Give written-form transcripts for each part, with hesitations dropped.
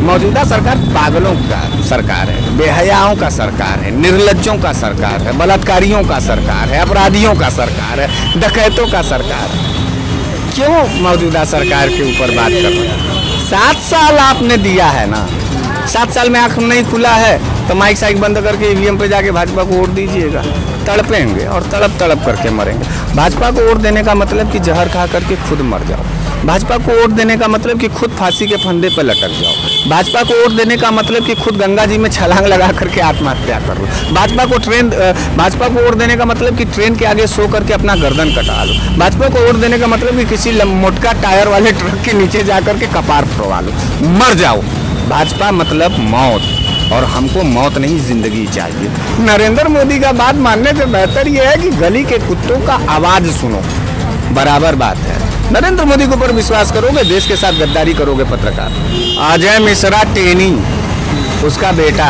मौजूदा सरकार पागलों का सरकार है, बेहयाओं का सरकार है, निर्लज्जों का सरकार है, बलात्कारियों का सरकार है, अपराधियों का सरकार है, डकैतों का सरकार है। क्यों मौजूदा सरकार के ऊपर बात कर रहे हैं? 7 साल आपने दिया है ना, 7 साल में आँख नहीं खुला है तो माइक साइक बंद करके ईवीएम पे जाके भाजपा को वोट दीजिएगा, तड़पेंगे और तड़प तड़प करके मरेंगे। भाजपा को वोट देने का मतलब कि जहर खा करके खुद मर जाओ। भाजपा को वोट देने का मतलब कि खुद फांसी के फंदे पर लटक जाओ। भाजपा को वोट देने का मतलब कि खुद गंगा जी में छलांग लगा करके आत्महत्या कर लो। भाजपा को वोट देने का मतलब कि ट्रेन के आगे सो करके अपना गर्दन कटा लो। भाजपा को वोट देने का मतलब कि किसी मोटका टायर वाले ट्रक के नीचे जा करके कपार फोड़वा लो, मर जाओ। भाजपा मतलब मौत, और हमको मौत नहीं जिंदगी चाहिए। नरेंद्र मोदी का बात मानने से बेहतर यह है कि गली के कुत्तों का आवाज सुनो, बराबर बात है। नरेंद्र मोदी के ऊपर विश्वास करोगे, देश के साथ गद्दारी करोगे। पत्रकार अजय मिश्रा टेनी, उसका बेटा,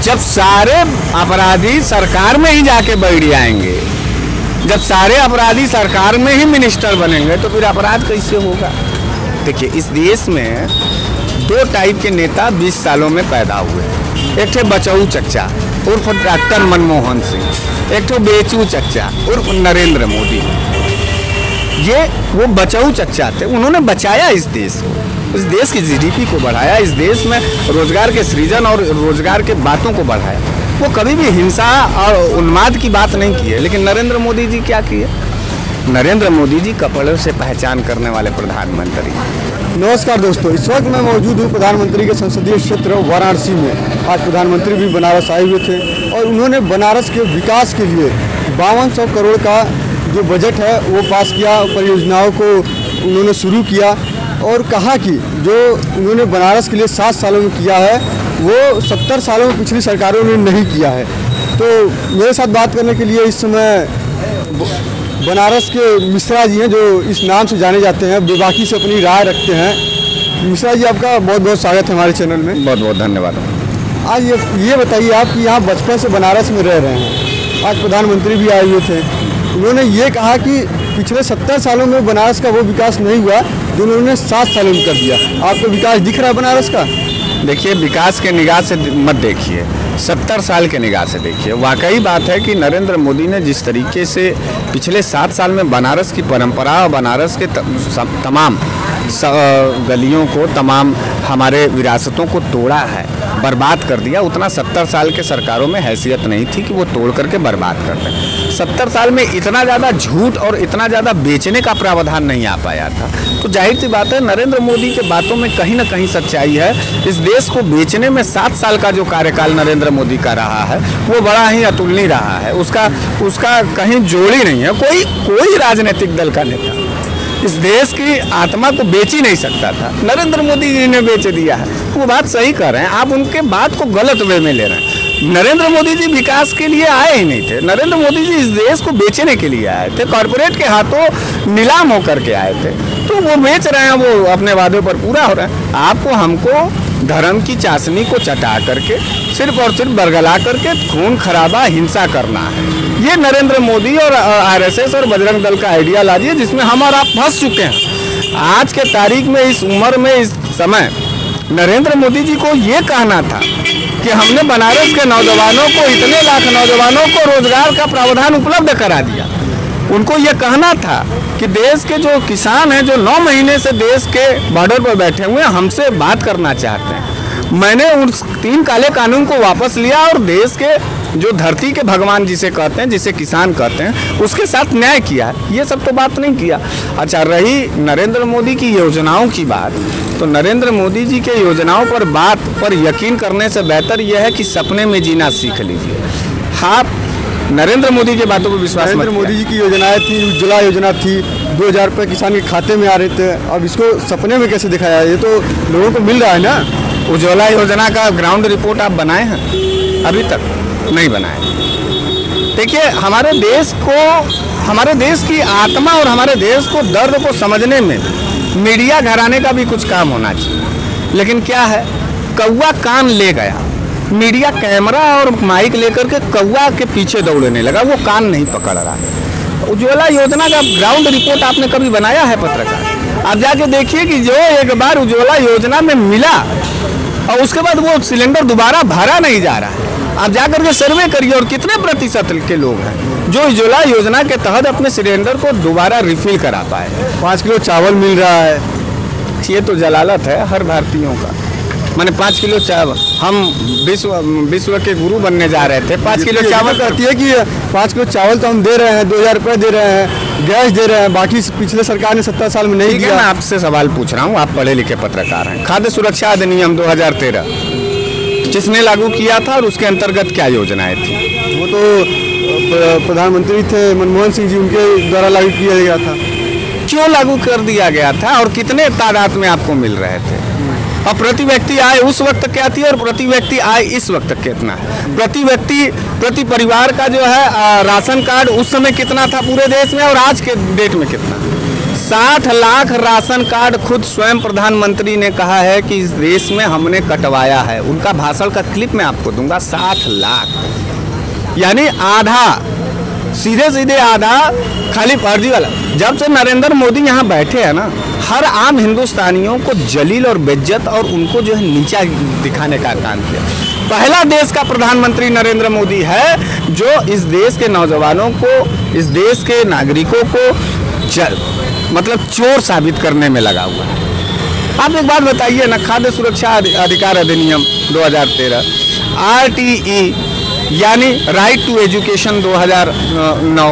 जब सारे अपराधी सरकार में ही जाके बैठ जाएंगे, जब सारे अपराधी सरकार में ही मिनिस्टर बनेंगे तो फिर अपराध कैसे होगा? देखिए, इस देश में 2 टाइप के नेता 20 सालों में पैदा हुए। एक थे बचाऊ चच्चा उर्फ डॉक्टर मनमोहन सिंह, एक थे बेचू चच्चा उर्फ नरेंद्र मोदी। ये वो बचाऊ चच्चा थे, उन्होंने बचाया इस देश को, इस देश की जीडीपी को बढ़ाया, इस देश में रोजगार के सृजन और रोजगार के बातों को बढ़ाया। वो कभी भी हिंसा और उन्माद की बात नहीं की है। लेकिन नरेंद्र मोदी जी क्या किए? नरेंद्र मोदी जी कपड़ों से पहचान करने वाले प्रधानमंत्री। नमस्कार दोस्तों, इस वक्त मैं मौजूद हूँ प्रधानमंत्री के संसदीय क्षेत्र वाराणसी में। आज प्रधानमंत्री भी बनारस आए हुए थे और उन्होंने बनारस के विकास के लिए 5200 करोड़ का जो बजट है वो पास किया, परियोजनाओं को उन्होंने शुरू किया और कहा कि जो उन्होंने बनारस के लिए 7 सालों में किया है वो 70 सालों में पिछली सरकारों ने नहीं किया है। तो मेरे साथ बात करने के लिए इस समय बनारस के मिश्रा जी हैं, जो इस नाम से जाने जाते हैं, बेबाकी से अपनी राय रखते हैं। मिश्रा जी, आपका बहुत बहुत स्वागत है हमारे चैनल में। बहुत बहुत धन्यवाद। आज ये बताइए, आप कि यहाँ बचपन से बनारस में रह रहे हैं, आज प्रधानमंत्री भी आए हुए थे, उन्होंने ये कहा कि पिछले 70 सालों में बनारस का वो विकास नहीं हुआ जो उन्होंने 7 सालों में कर दिया। आपको विकास दिख रहा है बनारस का? देखिए, विकास के निगाह से मत देखिए, 70 साल के निगाह से देखिए। वाकई बात है कि नरेंद्र मोदी ने जिस तरीके से पिछले 7 साल में बनारस की परंपरा और बनारस के तमाम गलियों को, तमाम हमारे विरासतों को तोड़ा है, बर्बाद कर दिया, उतना 70 साल के सरकारों में हैसियत नहीं थी कि वो तोड़ करके बर्बाद कर दें। 70 साल में इतना ज़्यादा झूठ और इतना ज़्यादा बेचने का प्रावधान नहीं आ पाया था। तो जाहिर सी बात है, नरेंद्र मोदी के बातों में कहीं ना कहीं सच्चाई है। इस देश को बेचने में 7 साल का जो कार्यकाल नरेंद्र मोदी का रहा है वो बड़ा ही अतुलनीय रहा है। उसका कहीं जोड़ ही नहीं है। कोई राजनीतिक दल का नेता इस देश की आत्मा को बेच ही नहीं सकता था, नरेंद्र मोदी जी ने बेच दिया है। वो बात सही कर रहे हैं, आप उनके बात को गलत वे में ले रहे हैं। नरेंद्र मोदी जी विकास के लिए आए ही नहीं थे, नरेंद्र मोदी जी इस देश को बेचने के लिए आए थे, कॉरपोरेट के हाथों नीलाम होकर के आए थे। तो वो बेच रहे हैं, वो अपने वादों पर पूरा हो रहा है। आपको हमको धर्म की चाशनी को चटा करके सिर्फ और सिर्फ बरगला करके खून खराबा हिंसा करना है। ये नरेंद्र मोदी और आरएसएस और बजरंग दल का आइडियालॉजी है जिसमें हम और आप फंस चुके हैं। आज के तारीख में, इस उम्र में, इस समय नरेंद्र मोदी जी को ये कहना था कि हमने बनारस के नौजवानों को, इतने लाख नौजवानों को रोजगार का प्रावधान उपलब्ध करा दिया। उनको ये कहना था कि देश के जो किसान हैं, जो 9 महीने से देश के बॉर्डर पर बैठे हुए हैं, हमसे बात करना चाहते हैं। मैंने उन 3 काले कानून को वापस लिया और देश के जो धरती के भगवान जिसे कहते हैं, जिसे किसान कहते हैं, उसके साथ न्याय किया। ये सब तो बात नहीं किया। अच्छा, रही नरेंद्र मोदी की योजनाओं की बात, तो नरेंद्र मोदी जी के योजनाओं पर बात पर यकीन करने से बेहतर यह है कि सपने में जीना सीख लीजिए। हाँ, नरेंद्र मोदी की बातों पर विश्वास। नरेंद्र मोदी जी की योजनाएं थी, उज्ज्वला योजना थी, 2000 रुपये किसान के खाते में आ रहे थे। अब इसको सपने में कैसे दिखाया? ये तो लोगों को मिल रहा है ना। उज्ज्वला योजना का ग्राउंड रिपोर्ट आप बनाए हैं? अभी तक नहीं बनाए। देखिए, हमारे देश की आत्मा और हमारे देश को दर्द को समझने में मीडिया घराने का भी कुछ काम होना चाहिए। लेकिन क्या है, कौवा कान ले गया, मीडिया कैमरा और माइक लेकर के कौवा के पीछे दौड़ने लगा, वो कान नहीं पकड़ रहा है। उज्ज्वला योजना का ग्राउंड रिपोर्ट आपने कभी बनाया है पत्रकार? आप जाके देखिए कि जो एक बार उज्ज्वला योजना में मिला और उसके बाद वो सिलेंडर दोबारा भरा नहीं जा रहा है। आप जाकर के सर्वे करिए और कितने प्रतिशत के लोग हैं जो उज्ज्वला योजना के तहत अपने सिलेंडर को दोबारा रिफिल करा पाए। 5 किलो चावल मिल रहा है, ये तो जलालत है हर भारतीयों का। मैंने 5 किलो चावल, हम विश्व के गुरु बनने जा रहे थे। 5 किलो चावल कहती है कि 5 किलो चावल तो हम दे रहे हैं, 2000 रुपये दे रहे हैं, गैस दे रहे हैं, बाकी पिछले सरकार ने 70 साल में नहीं दिया। मैं आपसे सवाल पूछ रहा हूँ, आप पढ़े लिखे पत्रकार हैं। खाद्य सुरक्षा अधिनियम 2013 किसने लागू किया था और उसके अंतर्गत क्या योजनाएं थी? वो तो प्रधानमंत्री थे मनमोहन सिंह जी, उनके द्वारा लागू किया गया था। क्यों लागू कर दिया गया था और कितने तादाद में आपको मिल रहे थे? और प्रति व्यक्ति आय उस वक्त क्या थी और प्रति व्यक्ति आय इस वक्त कितना है? प्रति परिवार का जो है राशन कार्ड उस समय कितना था पूरे देश में और आज के डेट में कितना? 60 लाख राशन कार्ड खुद स्वयं प्रधानमंत्री ने कहा है कि इस देश में हमने कटवाया है। उनका भाषण का क्लिप मैं आपको दूंगा। 60 लाख यानी आधा, सीधे आधा खाली फर्जी वाला। जब से नरेंद्र मोदी यहाँ बैठे हैं ना, हर आम हिंदुस्तानियों को जलील और बेइज्जत और उनको जो है नीचा दिखाने का काम किया। पहला देश का प्रधानमंत्री नरेंद्र मोदी है जो इस देश के नौजवानों को, इस देश के नागरिकों को मतलब चोर साबित करने में लगा हुआ है। आप एक बात बताइए ना, खाद्य सुरक्षा अधिकार अधिनियम 2013, RTE यानी right to education 2009,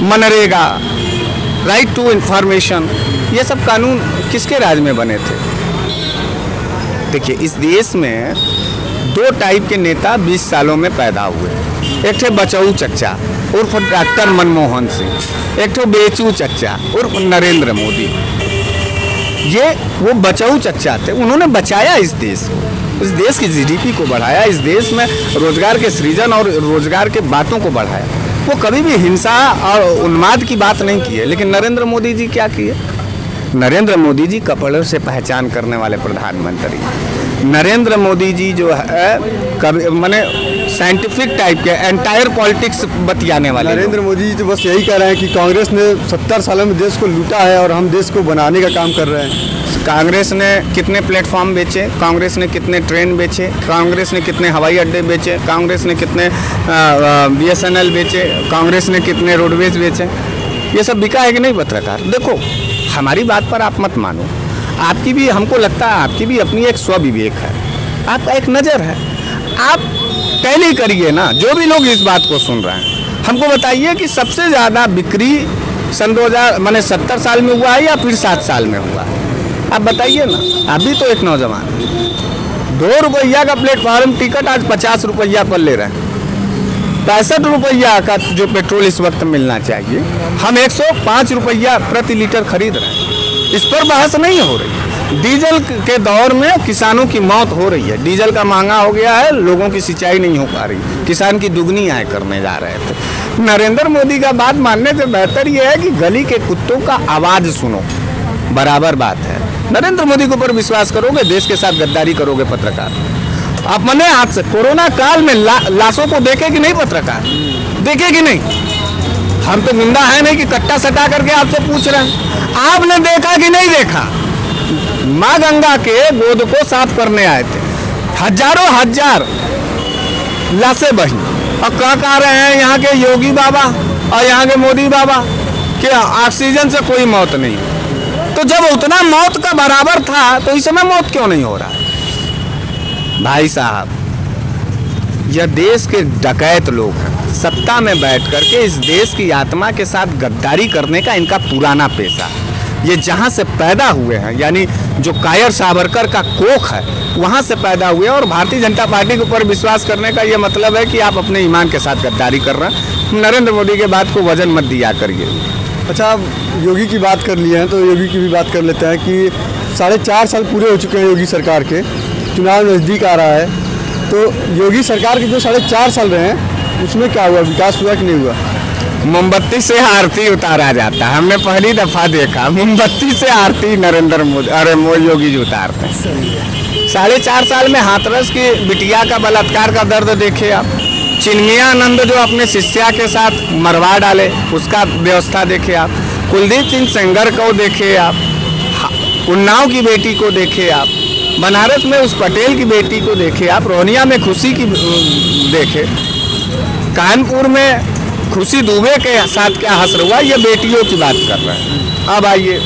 MNREGA, right to information, ये सब कानून किसके राज में बने थे? देखिए, इस देश में 2 टाइप के नेता 20 सालों में पैदा हुए। एक थे बचाऊ चच्चा उर्फ डॉक्टर मनमोहन सिंह, एक थे बेचू चच्चा उर्फ नरेंद्र मोदी। ये वो बचाऊ चच्चा थे, उन्होंने बचाया इस देश को, इस देश की GDP को बढ़ाया, इस देश में रोजगार के सृजन और रोजगार के बातों को बढ़ाया। वो कभी भी हिंसा और उन्माद की बात नहीं की है। लेकिन नरेंद्र मोदी जी क्या किए? नरेंद्र मोदी जी कपड़ों से पहचान करने वाले प्रधानमंत्री। नरेंद्र मोदी जी जो है कभी माने साइंटिफिक टाइप के एंटायर पॉलिटिक्स बतियाने वाले। नरेंद्र मोदी जी तो बस यही कह रहे हैं कि कांग्रेस ने 70 सालों में देश को लूटा है और हम देश को बनाने का काम कर रहे हैं। कांग्रेस ने कितने प्लेटफॉर्म बेचे, कांग्रेस ने कितने ट्रेन बेचे, कांग्रेस ने कितने हवाई अड्डे बेचे, कांग्रेस ने कितने BSNL बेचे, कांग्रेस ने कितने रोडवेज बेचे? ये सब बिका है कि नहीं पत्रकार? देखो, हमारी बात पर आप मत मानो, आपकी भी, हमको लगता है आपकी भी अपनी एक स्वविवेक है, आपका एक नज़र है। आप टैली करिए ना, जो भी लोग इस बात को सुन रहे हैं, हमको बताइए कि सबसे ज़्यादा बिक्री सन 2000 माने 70 साल में हुआ है या फिर 7 साल में हुआ है? आप बताइए ना, आप भी तो एक नौजवान। 2 रुपया का प्लेटफॉर्म टिकट आज 50 रुपया पर ले रहे हैं। 65 रुपया का जो पेट्रोल इस वक्त मिलना चाहिए, हम 105 रुपया प्रति लीटर खरीद रहे हैं। इस पर बहस नहीं हो रही। डीजल के दौर में किसानों की मौत हो रही है, डीजल का महंगा हो गया है, लोगों की सिंचाई नहीं हो पा रही, किसान की दुगनी आय करने जा रहे थे। नरेंद्र मोदी का बात मानने से बेहतर ये है कि गली के कुत्तों का आवाज़ सुनो, बराबर बात है। नरेंद्र मोदी के ऊपर विश्वास करोगे, देश के साथ गद्दारी करोगे पत्रकार। अपने हाथ से कोरोना काल में लाशों को देखे कि नहीं पत्रकार? देखे कि नहीं? हम तो गुंडा है नहीं कि कट्टा सटा करके आपसे पूछ रहे हैं। आपने देखा कि नहीं देखा? माँ गंगा के गोद को साफ करने आए थे, हजारों हजार लाशें बही और कह रहे हैं यहाँ के योगी बाबा और यहाँ के मोदी बाबा कि ऑक्सीजन से कोई मौत नहीं। तो जब उतना मौत का बराबर था तो इस समय मौत क्यों नहीं हो रहा? भाई साहब, यह देश के डकैत लोग हैं, सत्ता में बैठ करके इस देश की आत्मा के साथ गद्दारी करने का इनका पुराना पेशा है। ये जहाँ से पैदा हुए हैं, यानी जो कायर सावरकर का कोख है, वहाँ से पैदा हुए और भारतीय जनता पार्टी के ऊपर विश्वास करने का ये मतलब है कि आप अपने ईमान के साथ गद्दारी कर रहे हैं। नरेंद्र मोदी के बात को वजन मत दिया करिए। अच्छा, आप योगी की बात कर लिए हैं तो योगी की भी बात कर लेते हैं कि 4.5 साल पूरे हो चुके हैं योगी सरकार के, चुनाव नज़दीक आ रहा है, तो योगी सरकार के जो 4.5 साल रहे हैं उसमें क्या हुआ, विकास हुआ कि नहीं हुआ? मोमबत्ती से आरती उतारा जाता है, हमने पहली दफा देखा मोमबत्ती से आरती नरेंद्र मोदी अरे योगी जी उतारते हैं। 4.5 साल में हाथरस की बिटिया का बलात्कार का दर्द देखे आप, चिन्मयानंद जो अपने शिष्या के साथ मरवा डाले उसका व्यवस्था देखे आप, कुलदीप सिंह सेंगर को देखे आप, उन्नाव की बेटी को देखे आप, बनारस में उस पटेल की बेटी को देखे आप, रोहनिया में खुशी की देखे, कानपुर में खुशी दुबे के साथ क्या हश्र हुआ, ये बेटियों की बात कर रहे हैं। अब आइए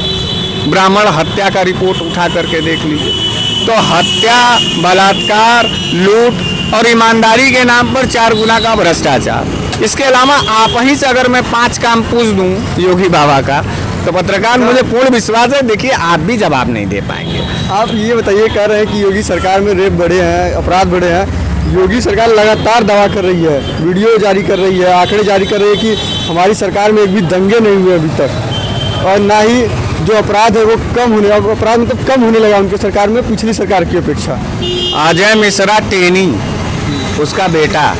ब्राह्मण हत्या का रिपोर्ट उठा करके देख लीजिए। तो हत्या, बलात्कार, लूट और ईमानदारी के नाम पर 4 गुना का भ्रष्टाचार। इसके अलावा आप ही से अगर मैं 5 काम पूछ दूं योगी बाबा का, तो पत्रकार मुझे पूर्ण विश्वास है, देखिए आप भी जवाब नहीं दे पाएंगे। आप ये बताइए, कह रहे हैं कि योगी सरकार में रेप बढ़े हैं, अपराध बढ़े हैं। योगी सरकार लगातार दावा कर रही है, वीडियो जारी कर रही है, आंकड़े जारी कर रही है कि हमारी सरकार में एक भी दंगे नहीं हुए अभी तक, और ना ही जो अपराध है वो कम होने, अपराध मतलब कम होने लगा उनकी सरकार में पिछली सरकार की अपेक्षा। अजय मिश्रा टेनी, उसका बेटा,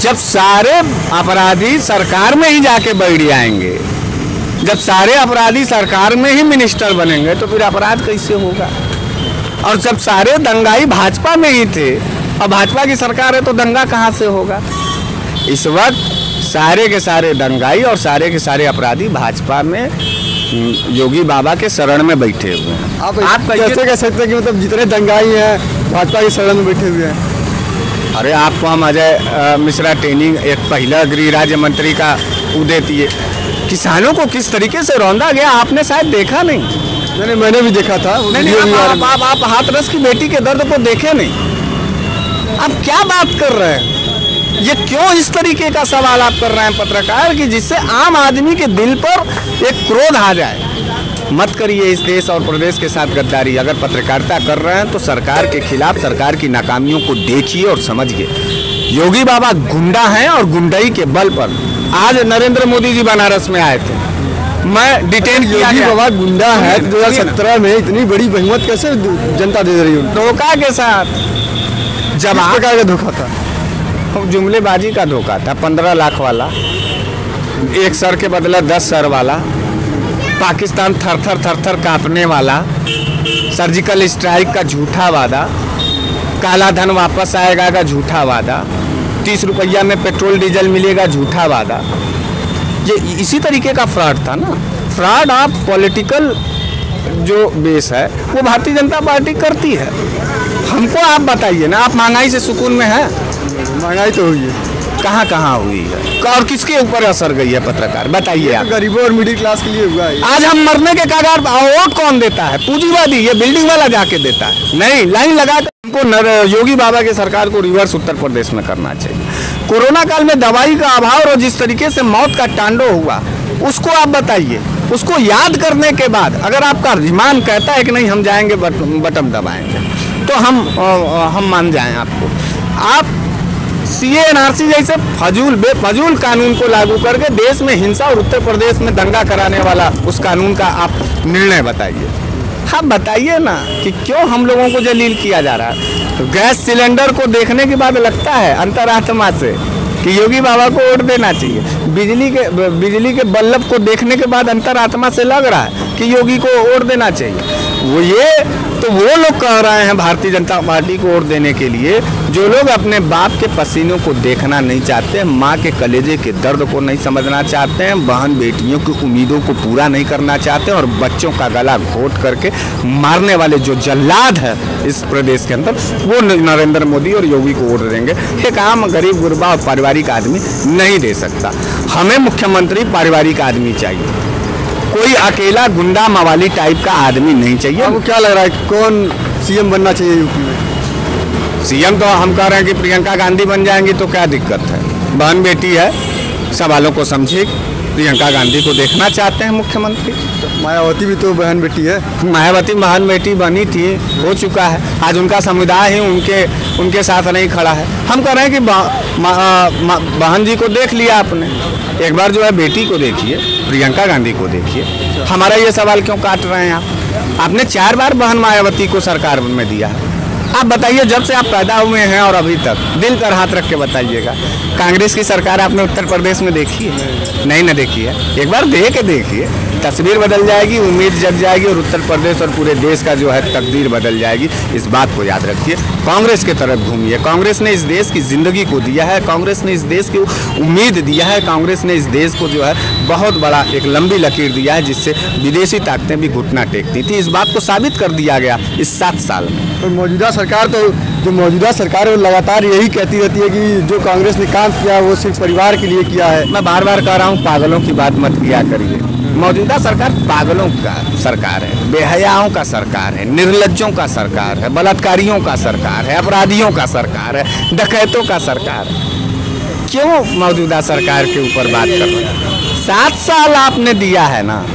जब सारे अपराधी सरकार में ही जाके बैठ जाएंगे, जब सारे अपराधी सरकार में ही मिनिस्टर बनेंगे, तो फिर अपराध कैसे होगा? और जब सारे दंगाई भाजपा में ही थे, अब भाजपा की सरकार है तो दंगा कहाँ से होगा? इस वक्त सारे के सारे दंगाई और सारे के सारे अपराधी भाजपा में योगी बाबा के शरण में बैठे हुए हैं। आप कैसे कह सकते हैं कि मतलब जितने दंगाई हैं भाजपा के शरण में बैठे हुए हैं? अरे आपको हम अजय मिश्रा टेनी, एक महिला गृह राज्य मंत्री का उदय दिए, किसानों को किस तरीके से रौंदा गया आपने शायद देखा नहीं। नहीं, मैंने भी देखा था। आप हाथरस की बेटी के दर्द को देखे नहीं। आप क्या बात कर रहे हैं? ये क्यों इस तरीके का सवाल आप कर रहे हैं पत्रकार, कि जिससे आम आदमी के दिल पर एक क्रोध आ जाए? मत करिए इस देश और प्रदेश के साथ गद्दारी। अगर पत्रकारिता कर रहे हैं तो सरकार के खिलाफ, सरकार की नाकामियों को देखिए और समझिए। योगी बाबा गुंडा हैं और गुंडाई के बल पर आज नरेंद्र मोदी जी बनारस में आए थे, मैं डिटेन किया योगी बाबा गुंडा है। 2017 में इतनी बड़ी बहुमत कैसे जनता दे रही है? धोखा के साथ। जब किस प्रकार का धोखा था? जुमलेबाजी का धोखा था, 15 लाख वाला, 1 सर के बदला 10 सर वाला, पाकिस्तान थर थर कांपने वाला, सर्जिकल स्ट्राइक का झूठा वादा, काला धन वापस आएगा का झूठा वादा, 30 रुपया में पेट्रोल डीजल मिलेगा झूठा वादा। ये इसी तरीके का फ्रॉड था ना। फ्रॉड आप पॉलिटिकल जो बेस है वो भारतीय जनता पार्टी करती है। हमको आप बताइए ना, आप महंगाई से सुकून में हैं? महंगाई तो हुई है, कहाँ कहाँ हुई है और किसके ऊपर असर गई है? पत्रकार बताइए आप। गरीबों और मिडिल क्लास के लिए हुआ है। आज हम मरने के कगार पर, वोट कौन देता है? पूंजीवादी, ये बिल्डिंग वाला जाके देता है? नहीं, लाइन लगा कर हमको योगी बाबा की सरकार को रिवर्स उत्तर प्रदेश में करना चाहिए। कोरोना काल में दवाई का अभाव और जिस तरीके से मौत का तांडव हुआ, उसको आप बताइए। उसको याद करने के बाद अगर आपका ईमान कहता है कि नहीं हम जाएंगे बटन दबाएंगे, तो हम मान जाएं आपको। आप CA NRC जैसे बेफजूल कानून को लागू करके देश में हिंसा और उत्तर प्रदेश में दंगा कराने वाला उस कानून का आप निर्णय बताइए। हाँ बताइए ना कि क्यों हम लोगों को जलील किया जा रहा है। तो गैस सिलेंडर को देखने के बाद लगता है अंतरात्मा से कि योगी बाबा को वोट देना चाहिए। बिजली के बल्ब को देखने के बाद अंतरात्मा से लग रहा है कि योगी को वोट देना चाहिए। वो लोग कह रहे हैं भारतीय जनता पार्टी को वोट देने के लिए जो लोग अपने बाप के पसीनों को देखना नहीं चाहते, माँ के कलेजे के दर्द को नहीं समझना चाहते हैं, बहन बेटियों की उम्मीदों को पूरा नहीं करना चाहते और बच्चों का गला घोट करके मारने वाले जो जल्लाद है इस प्रदेश के अंदर, वो नरेंद्र मोदी और योगी को वोट देंगे। एक आम गरीब गुरबा और पारिवारिक आदमी नहीं दे सकता। हमें मुख्यमंत्री पारिवारिक आदमी चाहिए, कोई अकेला गुंडा मवाली टाइप का आदमी नहीं चाहिए। आपको क्या लग रहा है कौन CM बनना चाहिए यूपी में? CM तो हम कह रहे हैं कि प्रियंका गांधी बन जाएंगी तो क्या दिक्कत है? बहन बेटी है, सवालों को समझिए। प्रियंका गांधी को देखना चाहते हैं मुख्यमंत्री। मायावती भी तो बहन बेटी है। मायावती बहन बेटी बनी थी, हो चुका है। आज उनका समुदाय ही उनके साथ नहीं खड़ा है। हम कह रहे हैं कि बहन जी को देख लिया आपने, एक बार जो है बेटी को देखिए, प्रियंका गांधी को देखिए। हमारा ये सवाल क्यों काट रहे हैं आप? आपने 4 बार बहन मायावती को सरकार में दिया है। आप बताइए, जब से आप पैदा हुए हैं और अभी तक दिल पर हाथ रख के बताइएगा, कांग्रेस की सरकार आपने उत्तर प्रदेश में देखी है? नहीं ना देखी है। एक बार दे के देखिए, तस्वीर बदल जाएगी, उम्मीद जग जाएगी और उत्तर प्रदेश और पूरे देश का जो है तकदीर बदल जाएगी। इस बात को याद रखिए। कांग्रेस की तरफ घूमिए। कांग्रेस ने इस देश की जिंदगी को दिया है, कांग्रेस ने इस देश की उम्मीद दिया है, कांग्रेस ने इस देश को जो है बहुत बड़ा एक लंबी लकीर दिया है, जिससे विदेशी ताकतें भी घुटना टेकती थी। इस बात को साबित कर दिया गया इस 7 साल में। तो मौजूदा सरकार है वो लगातार यही कहती रहती है कि जो कांग्रेस ने काम किया वो सिर्फ परिवार के लिए किया है। मैं बार बार कह रहा हूँ, पागलों की बात मत किया करिए। मौजूदा सरकार पागलों का सरकार है, बेहयाओं का सरकार है, निर्लज्जों का सरकार है, बलात्कारियों का सरकार है, अपराधियों का सरकार है, डकैतों का सरकार है। क्यों मौजूदा सरकार के ऊपर बात कर रहे हैं? 7 साल आपने दिया है ना,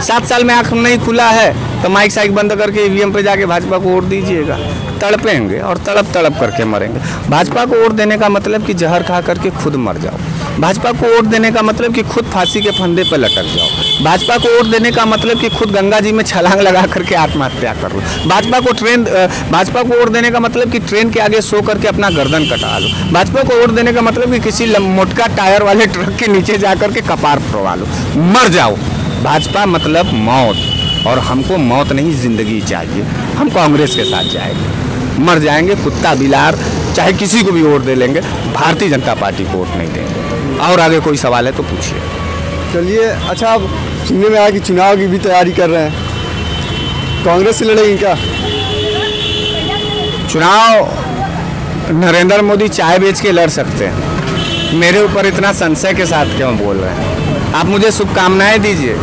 7 साल में आंख नहीं खुला है तो माइक साइक बंद करके ईवीएम पे जाके भाजपा को वोट दीजिएगा। तड़पेंगे और तड़प तड़प करके मरेंगे। भाजपा को वोट देने का मतलब कि जहर खा करके खुद मर जाओ। भाजपा को वोट देने का मतलब कि खुद फांसी के फंदे पर लटक जाओ। भाजपा को वोट देने का मतलब कि खुद गंगा जी में छलांग लगा करके आत्महत्या कर लो। भाजपा को वोट देने का मतलब कि ट्रेन के आगे सो करके अपना गर्दन कटा लो। भाजपा को वोट देने का मतलब कि किसी मोटका टायर वाले ट्रक के नीचे जा करके कपार फोड़वा लो, मर जाओ। भाजपा मतलब मौत, और हमको मौत नहीं जिंदगी चाहिए। हम कांग्रेस के साथ जाएंगे, मर जाएंगे, कुत्ता बिलार चाहे किसी को भी वोट दे लेंगे, भारतीय जनता पार्टी को वोट नहीं देंगे। और आगे कोई सवाल है तो पूछिए। चलिए, अच्छा, अब सुनने में आया कि चुनाव की भी तैयारी कर रहे हैं, कांग्रेस से लड़ेंगे क्या? चुनाव नरेंद्र मोदी चाय बेच के लड़ सकते हैं। मेरे ऊपर इतना संशय के साथ क्यों बोल रहे हैं? आप मुझे शुभकामनाएं दीजिए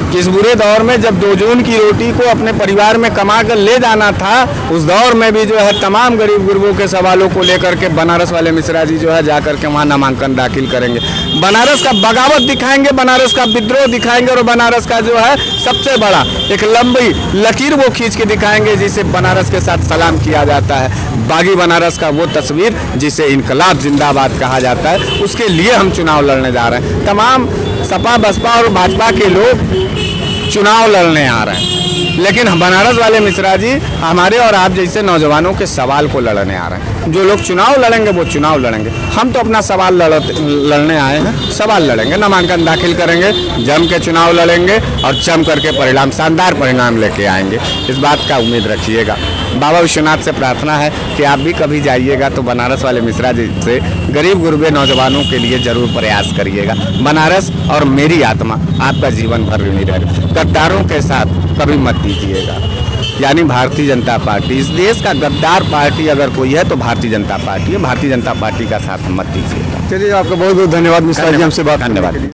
कि इस बुरे दौर में जब 2 जून की रोटी को अपने परिवार में कमा कर ले जाना था, उस दौर में भी जो है तमाम गरीब गुरबों के सवालों को लेकर के बनारस वाले मिश्रा जी जो है जाकर के वहाँ नामांकन दाखिल करेंगे। बनारस का बगावत दिखाएंगे, बनारस का विद्रोह दिखाएंगे और बनारस का जो है सबसे बड़ा एक लंबी लकीर वो खींच के दिखाएंगे जिसे बनारस के साथ सलाम किया जाता है। बागी बनारस का वो तस्वीर जिसे इनकलाब जिंदाबाद कहा जाता है, उसके लिए हम चुनाव लड़ने जा रहे हैं। तमाम सपा बसपा और भाजपा के लोग चुनाव लड़ने आ रहे हैं, लेकिन बनारस वाले मिश्रा जी हमारे और आप जैसे नौजवानों के सवाल को लड़ने आ रहे हैं। जो लोग चुनाव लड़ेंगे वो चुनाव लड़ेंगे, हम तो अपना सवाल लड़ने आए हैं, सवाल लड़ेंगे, नामांकन दाखिल करेंगे, जम के चुनाव लड़ेंगे और जम करके परिणाम, शानदार परिणाम लेके आएंगे। इस बात का उम्मीद रखिएगा। बाबा विश्वनाथ से प्रार्थना है कि आप भी कभी जाइएगा तो बनारस वाले मिश्रा जी से गरीब गुरबे नौजवानों के लिए जरूर प्रयास करिएगा। बनारस और मेरी आत्मा आपका जीवन भर ऋणी रहेगा। गद्दारों के साथ कभी मत दीजिएगा, यानी भारतीय जनता पार्टी, इस देश का गद्दार पार्टी अगर कोई है तो भारतीय जनता पार्टी है। भारतीय जनता पार्टी का साथ मत दीजिएगा। चलिए, आपका बहुत बहुत धन्यवाद मिश्रा जी, हमसे बात। धन्यवाद।